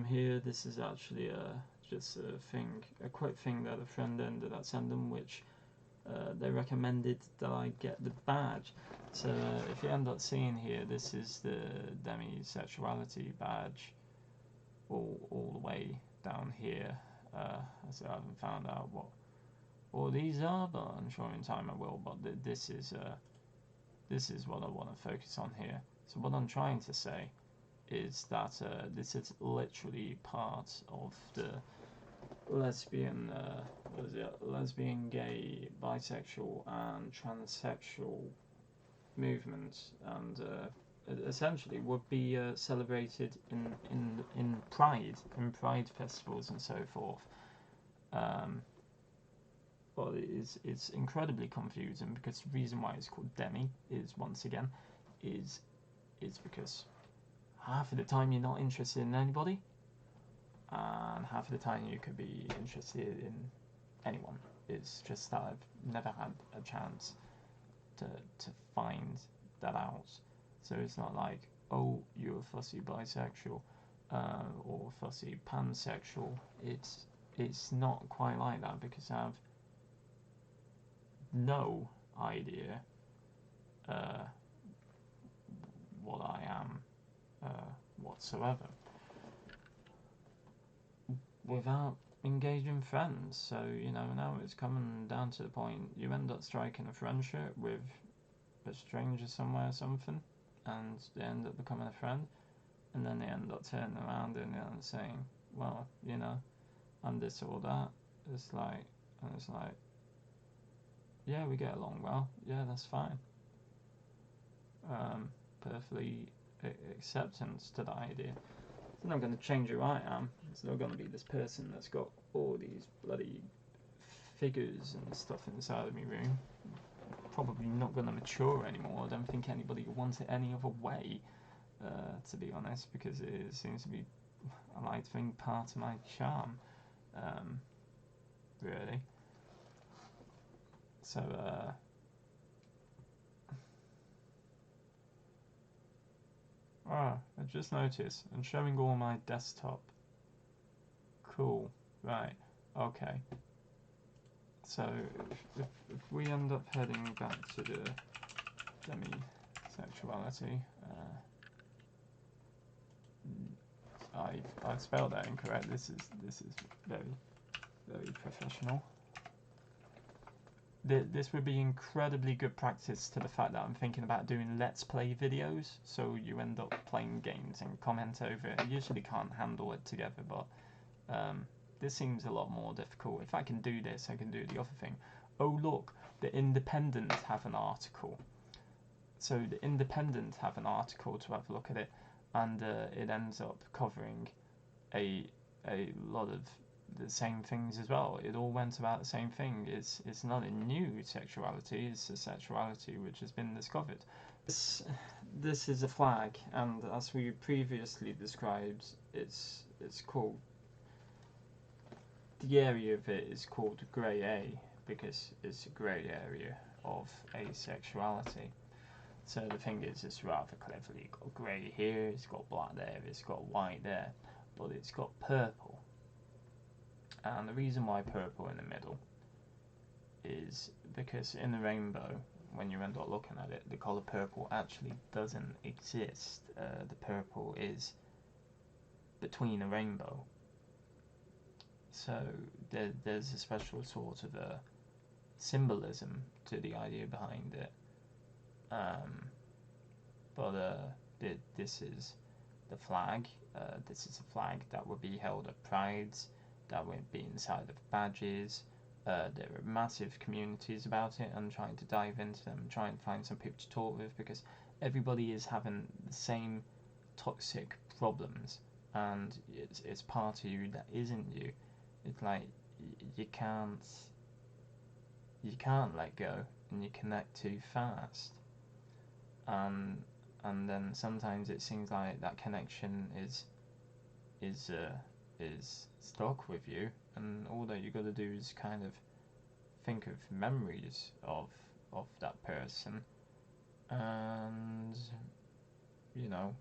here. This is actually just a quick thing that a friend ended up sending, which they recommended that I get the badge. So if you end up seeing here, this is the Demisexuality badge, all the way down here. So I haven't found out what all these are, but I'm sure in time I will. But this is what I want to focus on here. So what I'm trying to say is that this is literally part of the lesbian, lesbian, gay, bisexual, and transsexual movement, and essentially would be celebrated in Pride festivals and so forth. But it's incredibly confusing, because the reason why it's called Demi is, once again, is because half of the time you're not interested in anybody, and half of the time you could be interested in anyone. It's just that I've never had a chance to find that out. So it's not like, oh, you're a fussy bisexual or fussy pansexual. It's not quite like that, because I have no idea what I am whatsoever, without engaging friends. So, now it's coming down to the point you end up striking a friendship with a stranger somewhere or something, and they end up becoming a friend, and then they end up turning around and saying, well, I'm this or that. It's like, yeah, we get along well, yeah, that's fine. Perfectly acceptance to the idea. It's not going to change who I am. It's not going to be this person that's got all these bloody figures and stuff inside of my room. Probably not going to mature anymore. I don't think anybody would want it any other way, to be honest, because it seems to be, I like to think, part of my charm, really. So, I just noticed, I'm showing all my desktop. Cool, right, okay. So, if we end up heading back to the demisexuality, I've spelled that incorrect. This is very, very professional. This would be incredibly good practice to the fact that I'm thinking about doing Let's Play videos, so you end up playing games and comment over it. I usually can't handle it together, but this seems a lot more difficult. If I can do this, I can do the other thing. Oh look, the Independent have an article. So the Independent have an article to have a look at it, and it ends up covering a lot of the same things as well. It all went about the same thing. It's not a new sexuality, it's a sexuality which has been discovered. This is a flag, and as we previously described, it's called, the area of it is called grey A, because it's a grey area of asexuality. So the thing is, it's rather cleverly got grey here, it's got black there, it's got white there, but it's got purple. And the reason why purple in the middle is because in the rainbow, when you end up looking at it, the colour purple actually doesn't exist. The purple is between a rainbow. So there's a special sort of a symbolism to the idea behind it. This is the flag. This is a flag that would be held at prides, that would be inside of badges. There are massive communities about it. I'm trying to dive into them and try and find some people to talk with, because everybody is having the same toxic problems, and it's part of you that isn't you. It's like you can't let go, and you connect too fast, and then sometimes it seems like that connection is stuck with you, and all that you got to do is kind of think of memories of that person, and you're not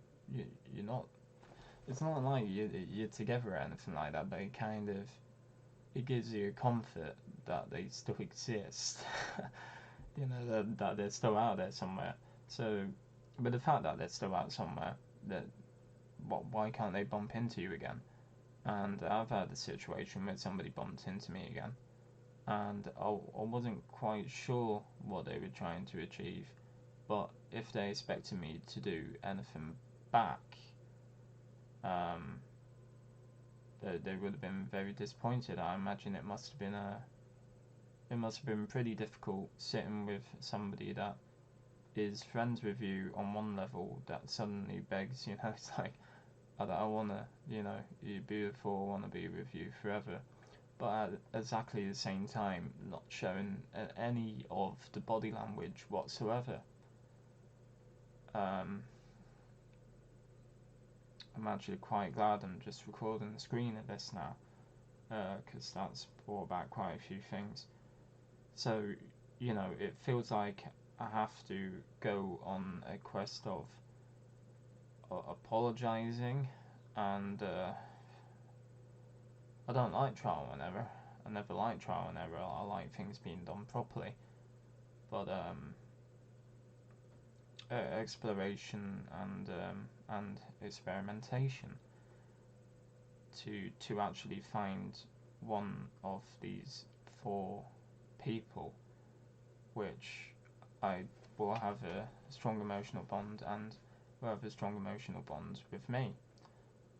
it's not like you're together or anything like that, but it gives you comfort that they still exist. You know, that they're still out there somewhere. So, but the fact that they're still out somewhere, that why can't they bump into you again? And I've had a situation where somebody bumped into me again, and I wasn't quite sure what they were trying to achieve, but if they expected me to do anything back, um, they would have been very disappointed. I imagine it must have been pretty difficult sitting with somebody that is friends with you on one level that suddenly begs, you know, it's like, I want to, you know, you're beautiful, I want to be with you forever. But at exactly the same time, not showing any of the body language whatsoever. Um, I'm actually quite glad I'm just recording the screen of this now, because that's brought back quite a few things. So, you know, it feels like I have to go on a quest of apologising, and I don't like trial and error. I never like trial and error. I like things being done properly. But exploration and experimentation to actually find one of these four people which I will have a strong emotional bond and will have a strong emotional bond with me.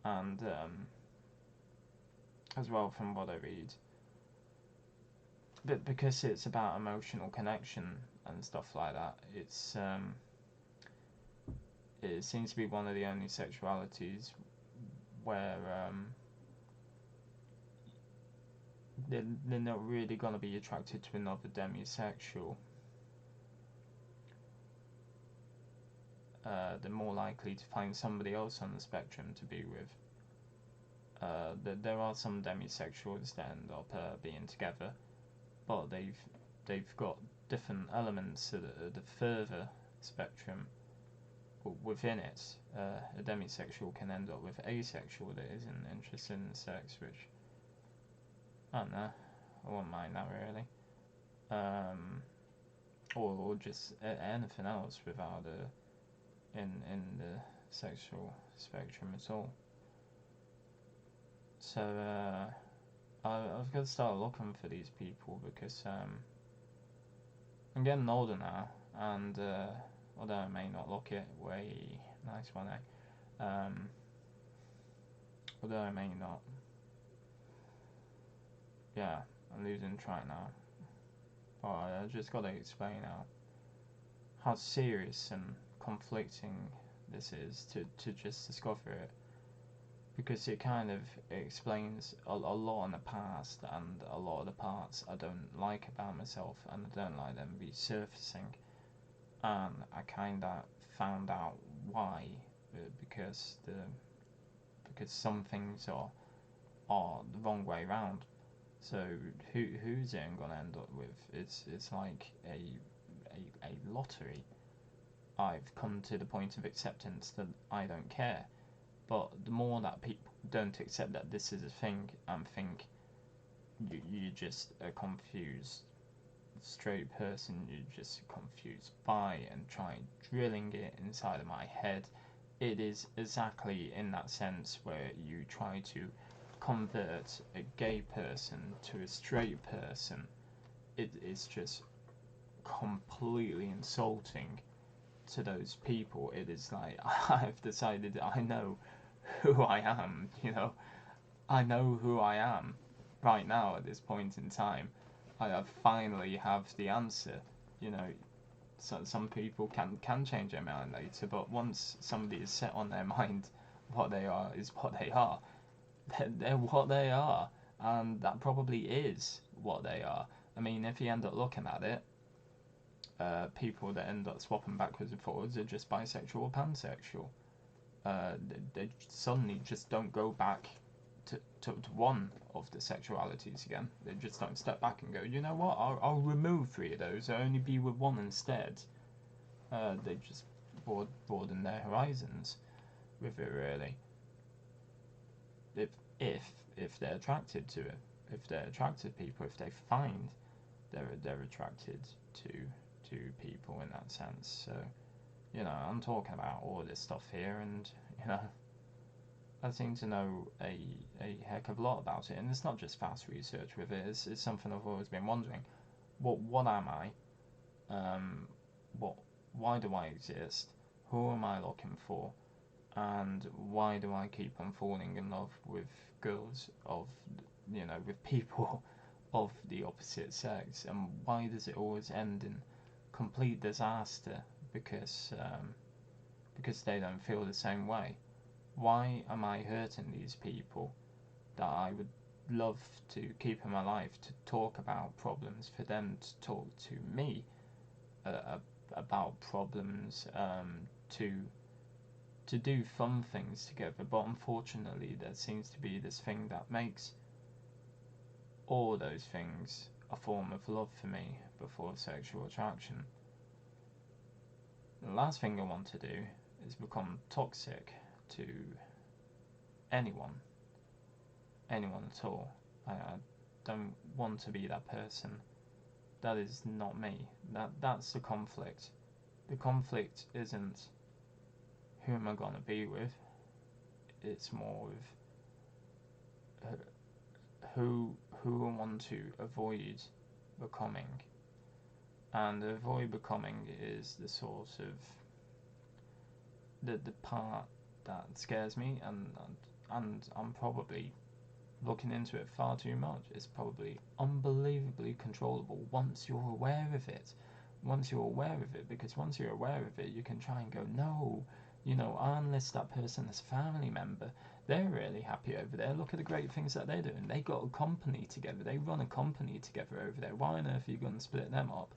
And as well from what I read, but because it's about emotional connection and stuff like that, it seems to be one of the only sexualities where they're not really gonna be attracted to another demisexual. They're more likely to find somebody else on the spectrum to be with. There are some demisexuals that end up being together, but they've got different elements to the further spectrum within it. A demisexual can end up with asexual that isn't interested in sex, which I don't know. I wouldn't mind that really. Or just anything else without in the sexual spectrum at all. So I've got to start looking for these people because I'm getting older now, and although I may not look it way nice one, although I may not, yeah, I'm losing track now. But I just got to explain how serious and conflicting this is to just discover it, because it kind of explains a lot in the past and a lot of the parts I don't like about myself, and I don't like them resurfacing. And I kind of found out why, because some things are the wrong way around. So who's it gonna end up with? It's like a lottery. I've come to the point of acceptance that I don't care. But the more that people don't accept that this is a thing and think you're just a confused straight person, you're just confused by, and try drilling it inside of my head, it is exactly in that sense where you try to convert a gay person to a straight person. It is just completely insulting to those people. It is like, I've decided I know who I am, you know. I know who I am right now at this point in time. I finally have the answer, you know. So some people can change their mind later, but once somebody is set on their mind, what they are is what they are. They're what they are, and that probably is what they are. I mean, if you end up looking at it, people that end up swapping backwards and forwards are just bisexual or pansexual. They suddenly just don't go back to one of the sexualities again. They just don't step back and go, you know what, I'll remove 3 of those, I'll only be with one instead. They just broaden their horizons with it, really. if they're attracted to it, if they're attracted to people, if they find they're attracted to to people in that sense. So I'm talking about all this stuff here, and I seem to know a heck of a lot about it, and it's not just fast research with it. It's something I've always been wondering. What am I? What Why do I exist? Who am I looking for? And why do I keep on falling in love with girls of with people of the opposite sex? And why does it always end in complete disaster because they don't feel the same way? Why am I hurting these people that I would love to keep in my life, to talk about problems, for them to talk to me uh, about problems, to do fun things together? But unfortunately, there seems to be this thing that makes all those things a form of love for me before sexual attraction. The last thing I want to do is become toxic to anyone, anyone at all. I don't want to be that person. That is not me. That's the conflict. The conflict isn't who am I gonna be with. It's more of who I want to avoid becoming, and avoid becoming is the sort of the part that scares me, and I'm probably looking into it far too much. It's probably unbelievably controllable once you're aware of it. Once you're aware of it, because once you're aware of it, you can try and go, no, I enlist that person as a family member. They're really happy over there. Look at the great things that they're doing. They got a company together. They run a company together over there. Why on earth are you going to split them up?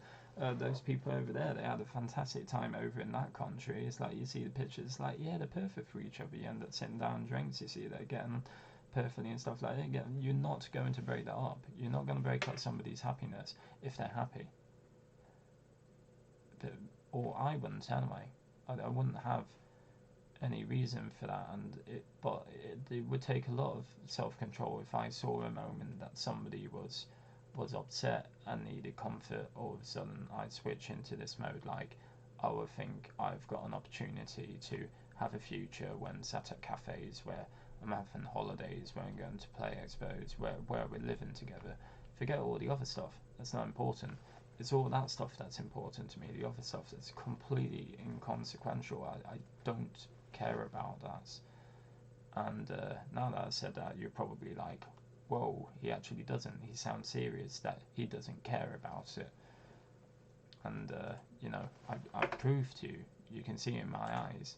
Those people over there, they had a fantastic time over in that country. It's like you see the pictures, like, yeah, they're perfect for each other. You end up sitting down drinks, you see they're getting perfectly and stuff like that. You're not going to break that up. You're not going to break up somebody's happiness if they're happy. Or I wouldn't anyway. I wouldn't have any reason for that, but it would take a lot of self-control if I saw a moment that somebody was upset and needed comfort. All of a sudden I'd switch into this mode, like, oh, I think I've got an opportunity to have a future when sat at cafes, where I'm having holidays, where I'm going to play expos, where we're living together. Forget all the other stuff. That's not important. It's all that stuff that's important to me. The other stuff that's completely inconsequential. I don't care about that. And now that I said that, you're probably like, whoa, he actually doesn't. He sounds serious that he doesn't care about it. And, I proved to you, you can see in my eyes